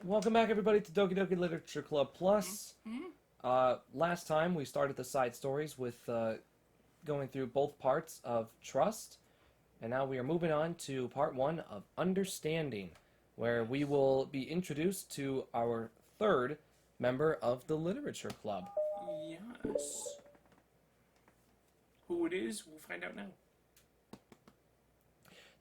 Welcome back, everybody, to Doki Doki Literature Club Plus. Last time we started the side stories with going through both parts of Trust, and now we are moving on to part one of Understanding, where we will be introduced to our third member of the Literature Club. Yes. Who it is, we'll find out now.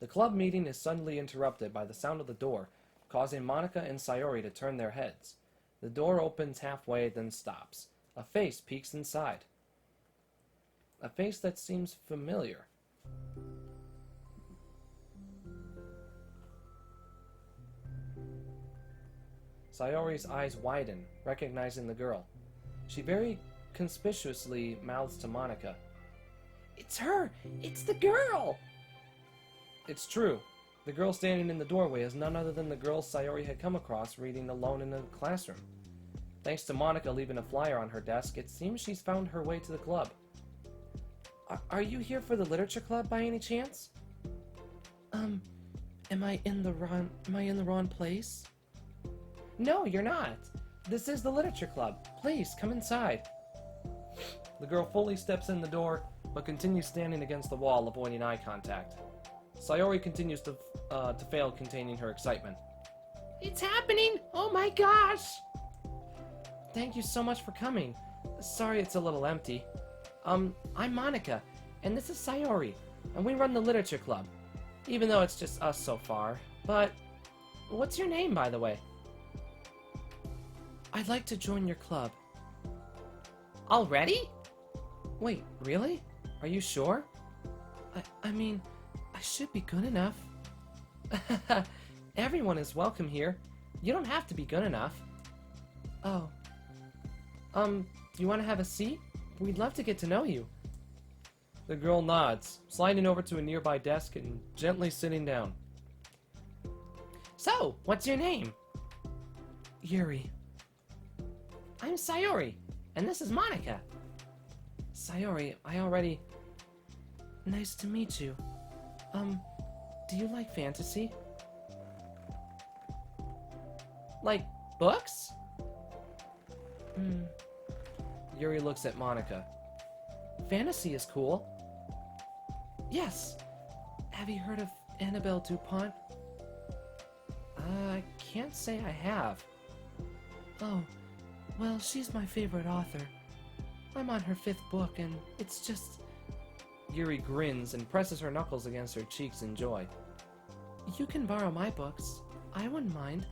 The club meeting is suddenly interrupted by the sound of the door, causing Monica and Sayori to turn their heads. The door opens halfway, then stops. A face peeks inside. A face that seems familiar. Sayori's eyes widen, recognizing the girl. She very conspicuously mouths to Monica, "It's her! It's the girl!" It's true. The girl standing in the doorway is none other than the girl Sayori had come across reading alone in the classroom. Thanks to Monica leaving a flyer on her desk, it seems she's found her way to the club. Are you here for the literature club by any chance? Am I in the wrong place? No, you're not. This is the literature club. Please, come inside. The girl fully steps in the door, but continues standing against the wall, avoiding eye contact. Sayori continues to fail containing her excitement. It's happening! Oh my gosh! Thank you so much for coming. Sorry it's a little empty. I'm Monica, and this is Sayori, and we run the literature club. Even though it's just us so far. But, what's your name, by the way? I'd like to join your club. Already? Wait, really? Are you sure? I mean, I should be good enough. Everyone is welcome here. You don't have to be good enough. Oh. Do you want to have a seat? We'd love to get to know you. The girl nods, sliding over to a nearby desk and gently sitting down. So, what's your name? Yuri. I'm Sayori, and this is Monica. Sayori, Nice to meet you. Do you like fantasy? Like books? Yuri looks at Monica. Fantasy is cool. Yes. Have you heard of Annabelle DuPont? I can't say I have. Oh, well, she's my favorite author. I'm on her 5th book, and it's just... Yuri grins and presses her knuckles against her cheeks in joy. You can borrow my books. I wouldn't mind.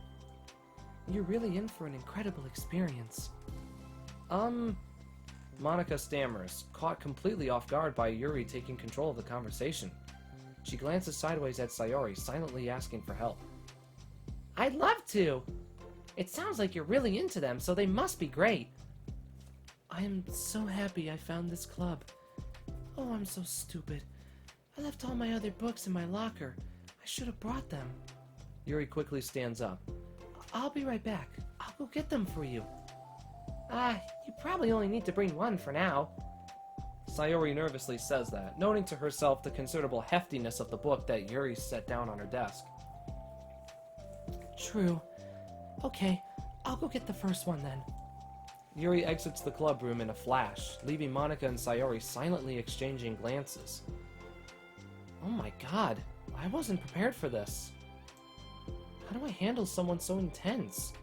You're really in for an incredible experience. Monica stammers, caught completely off guard by Yuri taking control of the conversation. She glances sideways at Sayori, silently asking for help. I'd love to! It sounds like you're really into them, so they must be great. I am so happy I found this club. Oh, I'm so stupid. I left all my other books in my locker. I should have brought them. Yuri quickly stands up. I'll be right back. I'll go get them for you. You probably only need to bring one for now. Sayori nervously says that, noting to herself the considerable heftiness of the book that Yuri set down on her desk. True. Okay, I'll go get the first one then. Yuri exits the club room in a flash, leaving Monica and Sayori silently exchanging glances. Oh my god, I wasn't prepared for this. How do I handle someone so intense?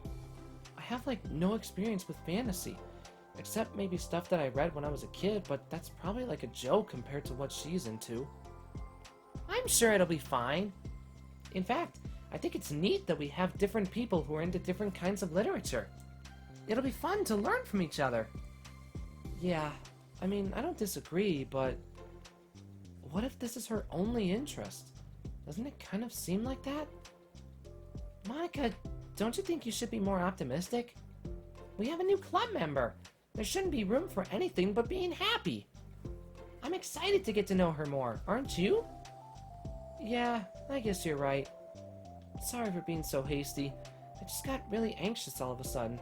I have no experience with fantasy, except maybe stuff that I read when I was a kid, but that's probably like a joke compared to what she's into. I'm sure it'll be fine. In fact, I think it's neat that we have different people who are into different kinds of literature. It'll be fun to learn from each other. Yeah, I mean, I don't disagree, but what if this is her only interest? Doesn't it kind of seem like that? Monica, don't you think you should be more optimistic? We have a new club member. There shouldn't be room for anything but being happy. I'm excited to get to know her more, aren't you? Yeah, I guess you're right. Sorry for being so hasty. I just got really anxious all of a sudden.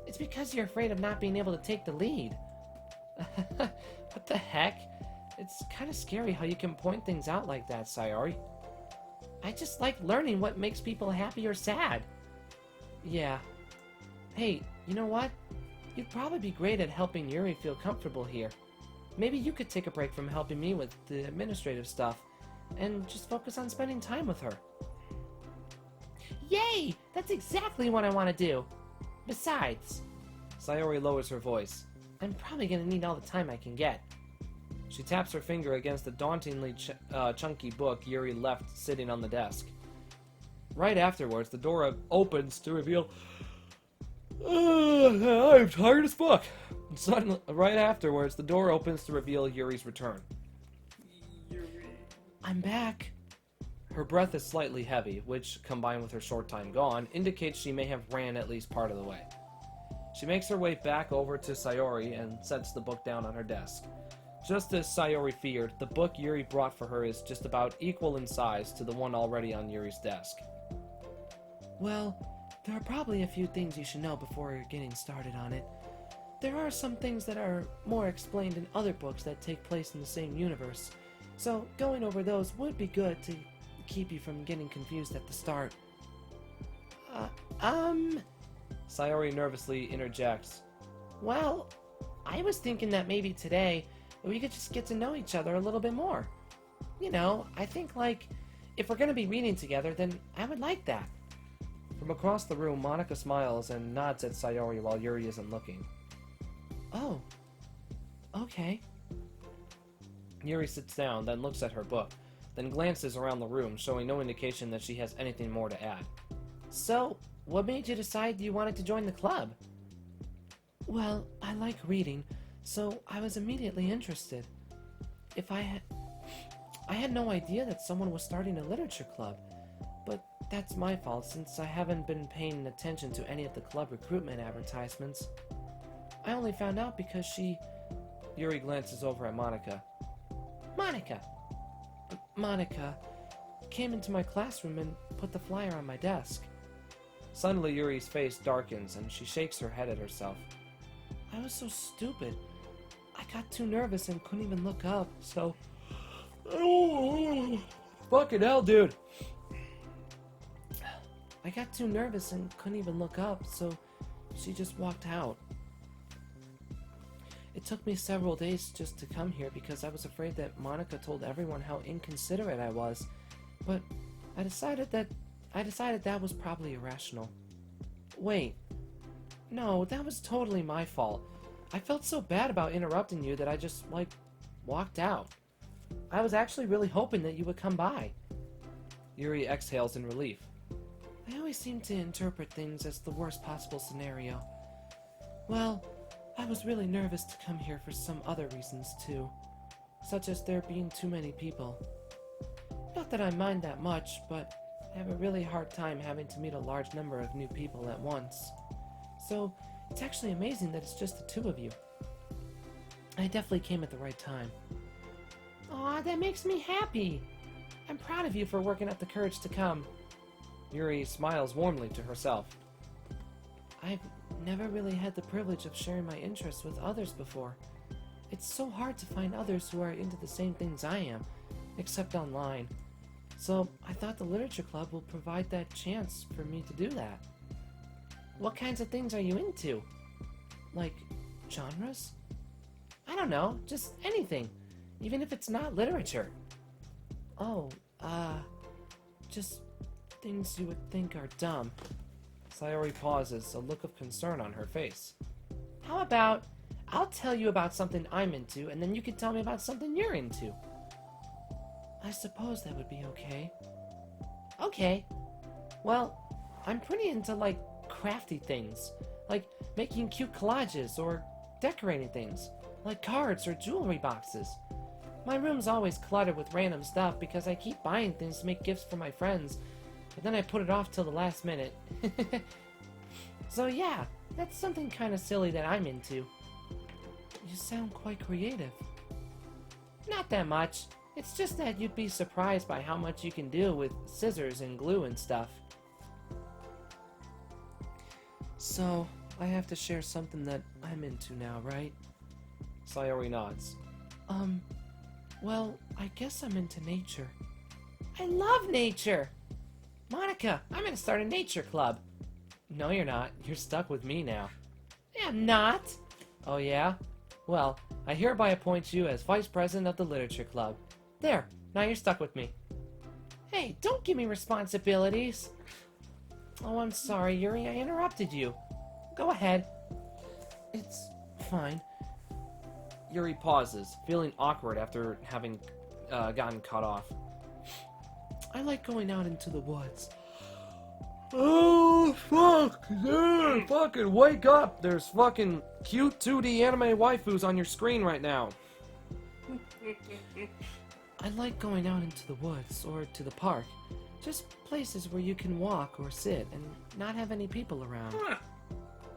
It's because you're afraid of not being able to take the lead. What the heck? It's kind of scary how you can point things out like that, Sayori. I just like learning what makes people happy or sad. Yeah. Hey, you know what? You'd probably be great at helping Yuri feel comfortable here. Maybe you could take a break from helping me with the administrative stuff and just focus on spending time with her. Yay! That's exactly what I want to do. Besides, Sayori lowers her voice. I'm probably going to need all the time I can get. She taps her finger against the dauntingly chunky book Yuri left sitting on the desk. Right afterwards, the door opens to reveal... I'm tired as fuck. Suddenly, right afterwards, the door opens to reveal Yuri's return. Yuri. I'm back. Her breath is slightly heavy, which, combined with her short time gone, indicates she may have ran at least part of the way. She makes her way back over to Sayori and sets the book down on her desk. Just as Sayori feared, the book Yuri brought for her is just about equal in size to the one already on Yuri's desk. Well, there are probably a few things you should know before getting started on it. There are some things that are more explained in other books that take place in the same universe, so going over those would be good to keep you from getting confused at the start. Sayori nervously interjects. Well, I was thinking that maybe today we could just get to know each other a little bit more. You know, I think, like, if we're gonna be reading together, then I would like that. From across the room, Monica smiles and nods at Sayori while Yuri isn't looking. Oh, okay. Yuri sits down, then looks at her book, then glances around the room, showing no indication that she has anything more to add. So, what made you decide you wanted to join the club? Well, I like reading, so I was immediately interested. I had no idea that someone was starting a literature club, but that's my fault since I haven't been paying attention to any of the club recruitment advertisements. I only found out because Yuri glances over at Monica. Monica came into my classroom and put the flyer on my desk. Suddenly Yuri's face darkens and she shakes her head at herself. I was so stupid. I got too nervous and couldn't even look up, so... Oh, fucking hell, dude. I got too nervous and couldn't even look up, so she just walked out. It took me several days just to come here because I was afraid that Monica told everyone how inconsiderate I was, but I decided that was probably irrational. Wait. No, that was totally my fault. I felt so bad about interrupting you that I just, walked out. I was actually really hoping that you would come by. Yuri exhales in relief. I always seem to interpret things as the worst possible scenario. Well, I was really nervous to come here for some other reasons too, such as there being too many people. Not that I mind that much, but I have a really hard time having to meet a large number of new people at once. So, it's actually amazing that it's just the two of you. I definitely came at the right time. Aw, that makes me happy! I'm proud of you for working up the courage to come. Yuri smiles warmly to herself. I've never really had the privilege of sharing my interests with others before. It's so hard to find others who are into the same things I am, except online. So I thought the literature club will provide that chance for me to do that. What kinds of things are you into? Like, genres? I don't know, just anything, even if it's not literature. Oh, just things you would think are dumb. Sayori pauses, a look of concern on her face. How about, I'll tell you about something I'm into, and then you can tell me about something you're into. I suppose that would be okay. Okay. Well, I'm pretty into, crafty things. Like making cute collages or decorating things, like cards or jewelry boxes. My room's always cluttered with random stuff because I keep buying things to make gifts for my friends, but then I put it off till the last minute. So yeah, that's something kind of silly that I'm into. You sound quite creative. Not that much. It's just that you'd be surprised by how much you can do with scissors and glue and stuff. So, I have to share something that I'm into now, right? Sayori nods. Well, I guess I'm into nature. I love nature! Monica, I'm gonna start a nature club. No, you're not. You're stuck with me now. I'm not. Oh, yeah? Well, I hereby appoint you as Vice President of the Literature Club. There, now you're stuck with me. Hey, don't give me responsibilities. Oh, I'm sorry, Yuri, I interrupted you. Go ahead. It's fine. Yuri pauses, feeling awkward after having gotten cut off. I like going out into the woods. Oh, fuck! Dude, fucking wake up! There's fucking cute 2D anime waifus on your screen right now. I like going out into the woods or to the park. Just places where you can walk or sit and not have any people around. Huh.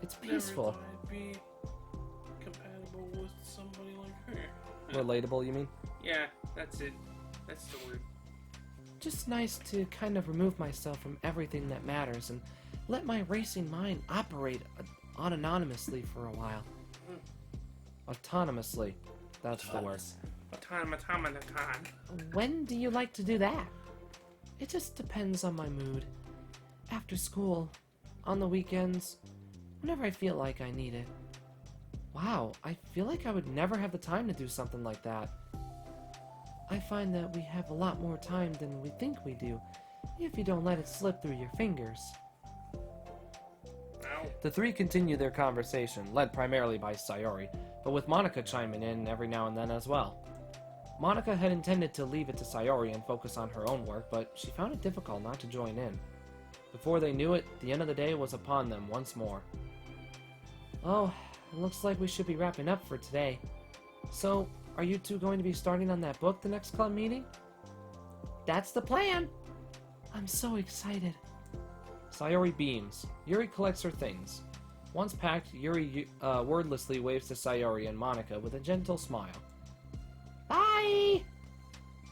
It's peaceful. Never thought I'd be compatible with somebody like her. Relatable, you mean? Yeah, that's it. That's the word. Just nice to kind of remove myself from everything that matters and let my racing mind operate autonomously for a while. Autonomously. That's the word. Automaton. When do you like to do that? It just depends on my mood. After school, on the weekends, whenever I feel like I need it. Wow, I feel like I would never have the time to do something like that. I find that we have a lot more time than we think we do, if you don't let it slip through your fingers. Ow. The three continue their conversation, led primarily by Sayori, but with Monica chiming in every now and then as well. Monica had intended to leave it to Sayori and focus on her own work, but she found it difficult not to join in. Before they knew it, the end of the day was upon them once more. Oh, it looks like we should be wrapping up for today. So, are you two going to be starting on that book the next club meeting? That's the plan! I'm so excited. Sayori beams. Yuri collects her things. Once packed, Yuri wordlessly waves to Sayori and Monica with a gentle smile. Bye!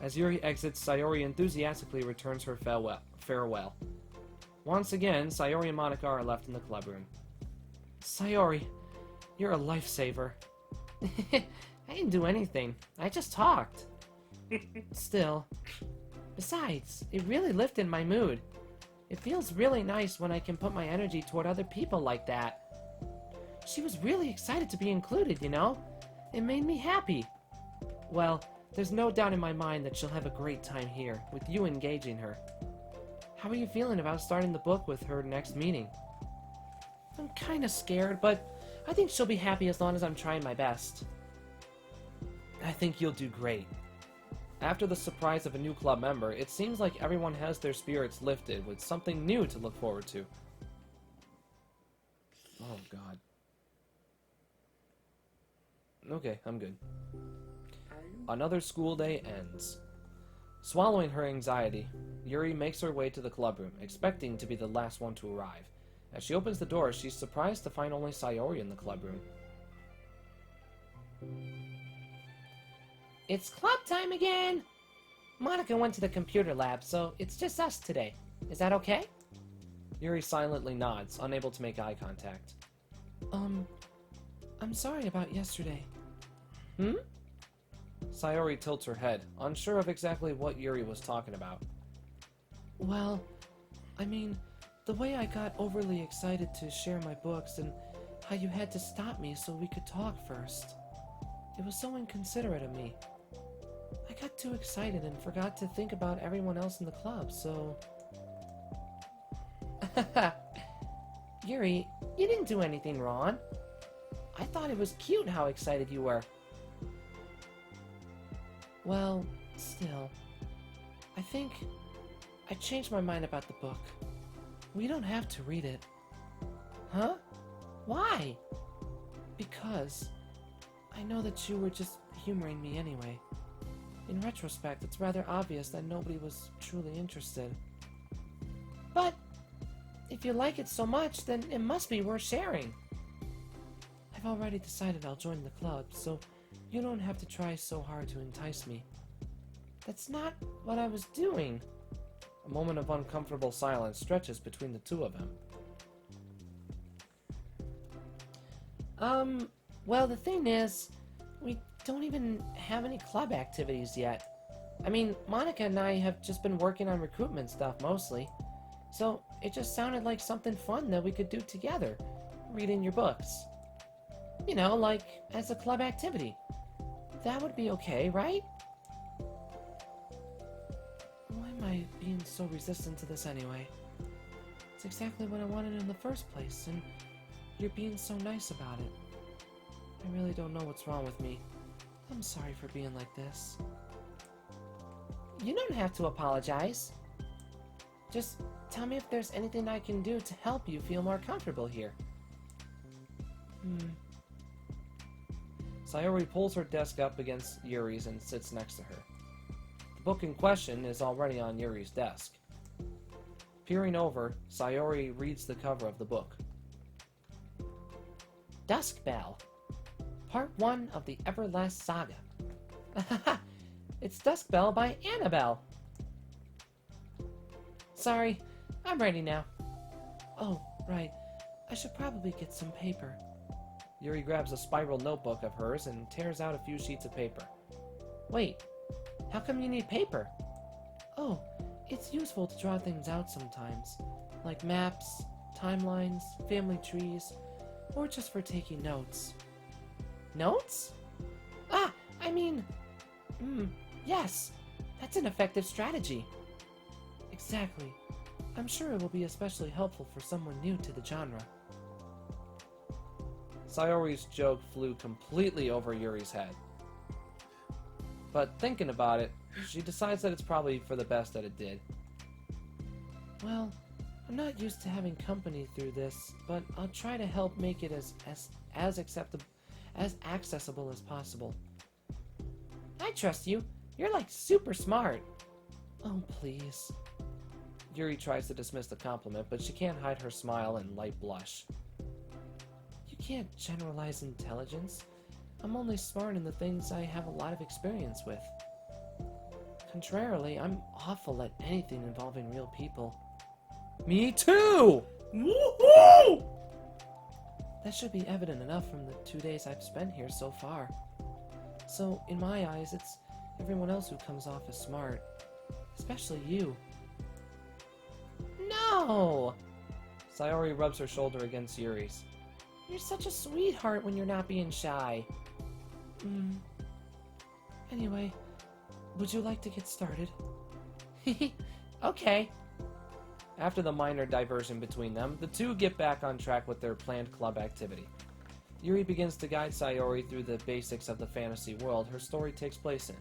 As Yuri exits, Sayori enthusiastically returns her farewell. Once again, Sayori and Monica are left in the club room. Sayori, you're a lifesaver. I didn't do anything. I just talked. Still. Besides, it really lifted my mood. It feels really nice when I can put my energy toward other people like that. She was really excited to be included, you know? It made me happy. Well, there's no doubt in my mind that she'll have a great time here, with you engaging her. How are you feeling about starting the book with her next meeting? I'm kinda scared, but I think she'll be happy as long as I'm trying my best. I think you'll do great. After the surprise of a new club member, it seems like everyone has their spirits lifted with something new to look forward to. Oh, God. Okay, I'm good. Another school day ends. Swallowing her anxiety, Yuri makes her way to the club room, expecting to be the last one to arrive. As she opens the door, she's surprised to find only Sayori in the club room. It's club time again! Monica went to the computer lab, so it's just us today. Is that okay? Yuri silently nods, unable to make eye contact. I'm sorry about yesterday. Sayori tilts her head, unsure of exactly what Yuri was talking about. Well, I mean, the way I got overly excited to share my books and how you had to stop me so we could talk first. It was so inconsiderate of me. I got too excited and forgot to think about everyone else in the club, so... Yuri, you didn't do anything wrong. I thought it was cute how excited you were. Well, still, I think I changed my mind about the book. We don't have to read it. Huh? Why? Because I know that you were just humoring me anyway. In retrospect, it's rather obvious that nobody was truly interested. But if you like it so much, then it must be worth sharing. I've already decided I'll join the club, so you don't have to try so hard to entice me. That's not what I was doing. A moment of uncomfortable silence stretches between the two of them. Well, the thing is, we don't even have any club activities yet. I mean, Monica and I have just been working on recruitment stuff mostly. So, It just sounded like something fun that we could do together, reading your books. You know, like as a club activity. That would be okay, right? Why am I being so resistant to this anyway? It's exactly what I wanted in the first place, and you're being so nice about it. I really don't know what's wrong with me. I'm sorry for being like this. You don't have to apologize. Just tell me if there's anything I can do to help you feel more comfortable here. Sayori pulls her desk up against Yuri's and sits next to her. The book in question is already on Yuri's desk. Peering over, Sayori reads the cover of the book. Dusk Bell. Part 1 of the Everlast Saga. It's Dusk Bell by Annabelle. Sorry, I'm ready now. Oh, right. I should probably get some paper. Yuri grabs a spiral notebook of hers and tears out a few sheets of paper. Wait, how come you need paper? Oh, it's useful to draw things out sometimes, like maps, timelines, family trees, or just for taking notes. Notes? Ah, I mean... yes, that's an effective strategy. Exactly. I'm sure it will be especially helpful for someone new to the genre. Sayori's joke flew completely over Yuri's head. But thinking about it, she decides that it's probably for the best that it did. Well, I'm not used to having company through this, but I'll try to help make it as accessible as possible. I trust you. You're like super smart. Oh, please. Yuri tries to dismiss the compliment, but she can't hide her smile and light blush. You can't generalize intelligence. I'm only smart in the things I have a lot of experience with. Contrarily, I'm awful at anything involving real people. Me too! Woohoo! That should be evident enough from the 2 days I've spent here so far. So, in my eyes, it's everyone else who comes off as smart. Especially you. No! Sayori rubs her shoulder against Yuri's. You're such a sweetheart when you're not being shy. Anyway, would you like to get started? Okay. After the minor diversion between them, the two get back on track with their planned club activity. Yuri begins to guide Sayori through the basics of the fantasy world her story takes place in.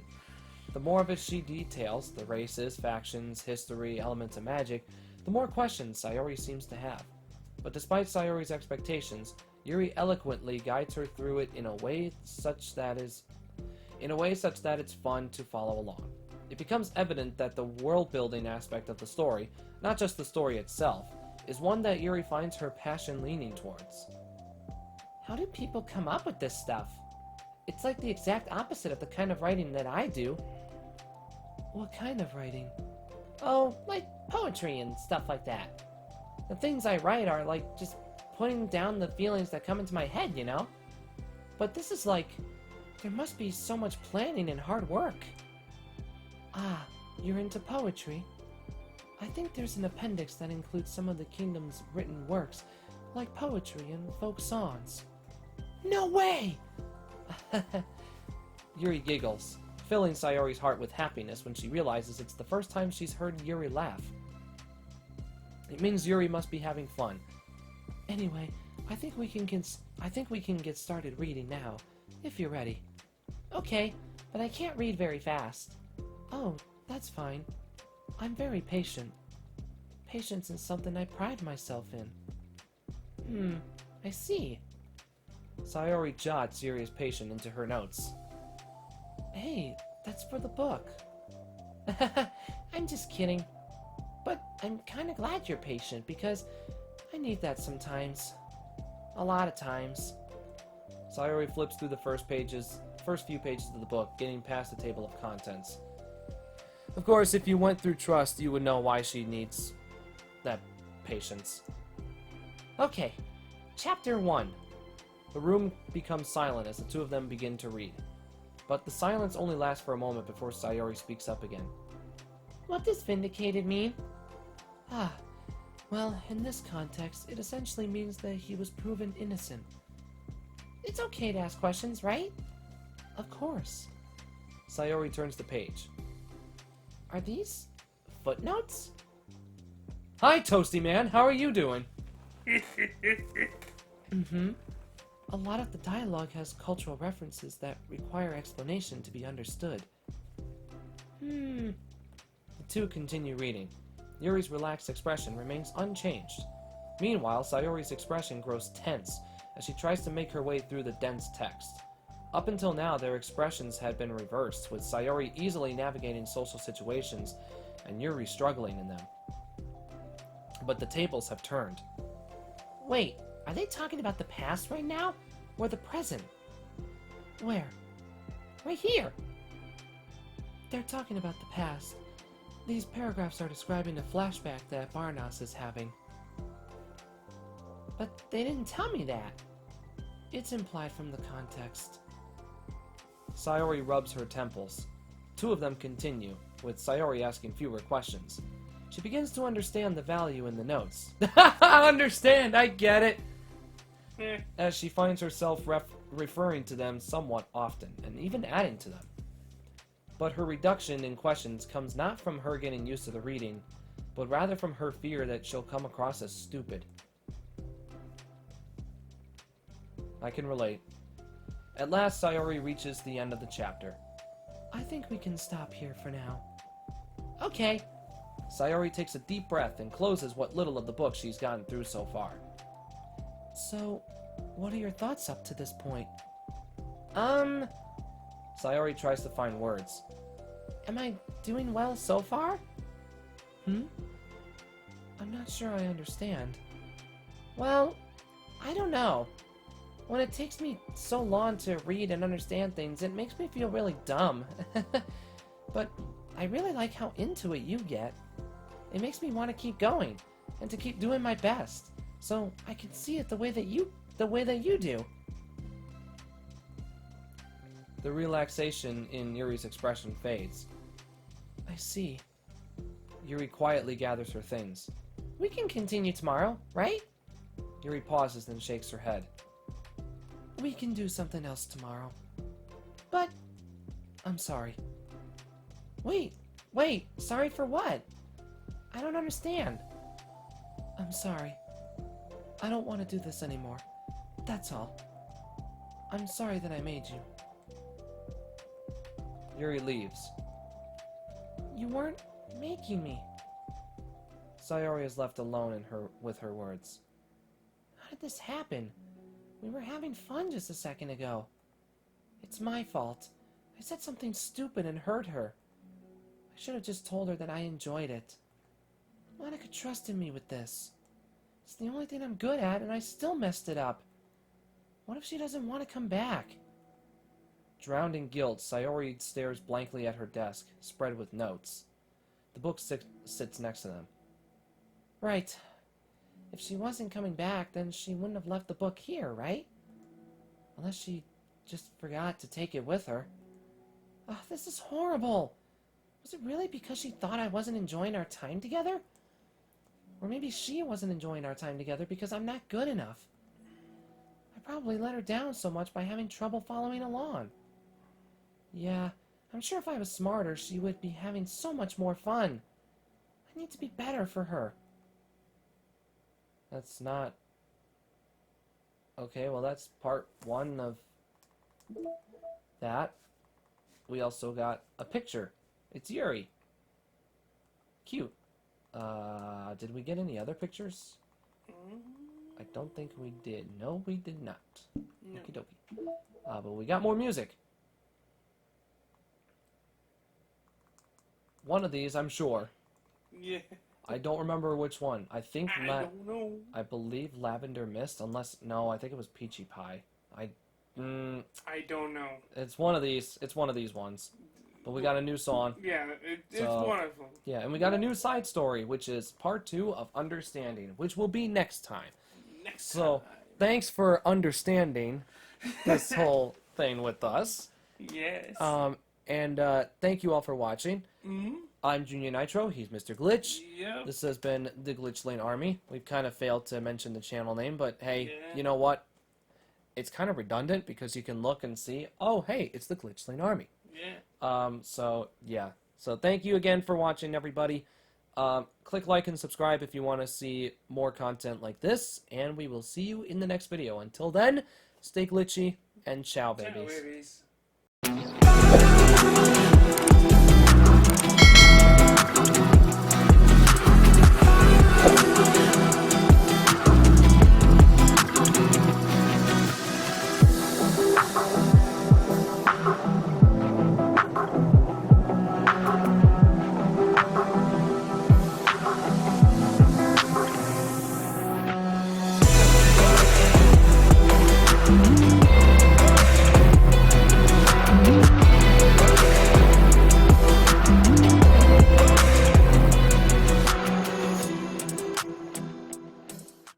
The more of it she details, the races, factions, history, elements, and magic, the more questions Sayori seems to have. But despite Sayori's expectations, Yuri eloquently guides her through it in a way such that it's fun to follow along. It becomes evident that the world-building aspect of the story, not just the story itself, is one that Yuri finds her passion leaning towards. How do people come up with this stuff? It's like the exact opposite of the kind of writing that I do. What kind of writing? Oh, like poetry and stuff like that. The things I write are like just putting down the feelings that come into my head, you know? But this is like, there must be so much planning and hard work. Ah, you're into poetry? I think there's an appendix that includes some of the kingdom's written works, like poetry and folk songs. No way! Yuri giggles, filling Sayori's heart with happiness when she realizes it's the first time she's heard Yuri laugh. It means Yuri must be having fun. Anyway, I think we can get started reading now, if you're ready. Okay, but I can't read very fast. Oh, that's fine. I'm very patient. Patience is something I pride myself in. I see. Sayori jots Yuri's patient into her notes. Hey, that's for the book. I'm just kidding. But I'm kind of glad you're patient, because I need that sometimes. A lot of times. Sayori flips through the first few pages of the book, getting past the table of contents. Of course, if you went through Trust, you would know why she needs that patience. Okay, Chapter 1. The room becomes silent as the two of them begin to read. But the silence only lasts for a moment before Sayori speaks up again. What does vindicated mean? Well, in this context, it essentially means that he was proven innocent. It's okay to ask questions, right? Of course. Sayori turns the page. Are these footnotes? Hi, Toasty Man. How are you doing? Mm-hmm. A lot of the dialogue has cultural references that require explanation to be understood. The two continue reading. Yuri's relaxed expression remains unchanged. Meanwhile, Sayori's expression grows tense as she tries to make her way through the dense text. Up until now, their expressions had been reversed, with Sayori easily navigating social situations and Yuri struggling in them. But the tables have turned. Wait, are they talking about the past right now? Or the present? Where? Right here! They're talking about the past. These paragraphs are describing a flashback that Barnas is having. But they didn't tell me that. It's implied from the context. Sayori rubs her temples. Two of them continue, with Sayori asking fewer questions. She begins to understand the value in the notes. Understand, I get it! As she finds herself referring to them somewhat often, and even adding to them. But her reduction in questions comes not from her getting used to the reading, but rather from her fear that she'll come across as stupid. I can relate. At last, Sayori reaches the end of the chapter. I think we can stop here for now. Okay. Sayori takes a deep breath and closes what little of the book she's gotten through so far. So, what are your thoughts up to this point? Sayori tries to find words. Am I doing well so far? I'm not sure I understand. Well, I don't know. When it takes me so long to read and understand things, it makes me feel really dumb. But I really like how into it you get. It makes me want to keep going, and to keep doing my best, so I can see it the way that you do. The relaxation in Yuri's expression fades. I see. Yuri quietly gathers her things. We can continue tomorrow, right? Yuri pauses, then shakes her head. We can do something else tomorrow. But, I'm sorry. Wait, sorry for what? I don't understand. I'm sorry. I don't want to do this anymore. That's all. I'm sorry that I made you. Yuri leaves. You weren't making me. Sayori is left alone with her words. How did this happen? We were having fun just a second ago. It's my fault. I said something stupid and hurt her. I should have just told her that I enjoyed it. Monica trusted me with this. It's the only thing I'm good at, and I still messed it up. What if she doesn't want to come back? Drowned in guilt, Sayori stares blankly at her desk, spread with notes. The book sits next to them. Right. If she wasn't coming back, then she wouldn't have left the book here, right? Unless she just forgot to take it with her. Oh, this is horrible. Was it really because she thought I wasn't enjoying our time together? Or maybe she wasn't enjoying our time together because I'm not good enough. I probably let her down so much by having trouble following along. Yeah, I'm sure if I was smarter, she would be having so much more fun. I need to be better for her. That's not... Okay, well that's part one of that. We also got a picture. It's Yuri. Cute. Did we get any other pictures? I don't think we did. No, we did not. No. Doki Doki. But we got more music. One of these, I'm sure. Yeah. I don't remember which one. I think I don't know. I believe Lavender Mist, unless no, I think it was Peachy Pie. I don't know. It's one of these. It's one of these ones. But we got a new song. Yeah, it's So, one of them. Yeah, and we got a new side story, which is part 2 of Understanding, which will be next time. So, thanks for understanding this whole thing with us. Yes. And thank you all for watching. I'm Junior Nitro. He's Mr. Glitch. Yep. This has been the Glitch Lane Army. We've kind of failed to mention the channel name, but hey, Yeah. you know what? It's kind of redundant because you can look and see, oh, hey, it's the Glitch Lane Army. Yeah. So, yeah. So, thank you again for watching, everybody. Click like and subscribe if you want to see more content like this, and we will see you in the next video. Until then, stay glitchy, and ciao, babies. Ciao, babies.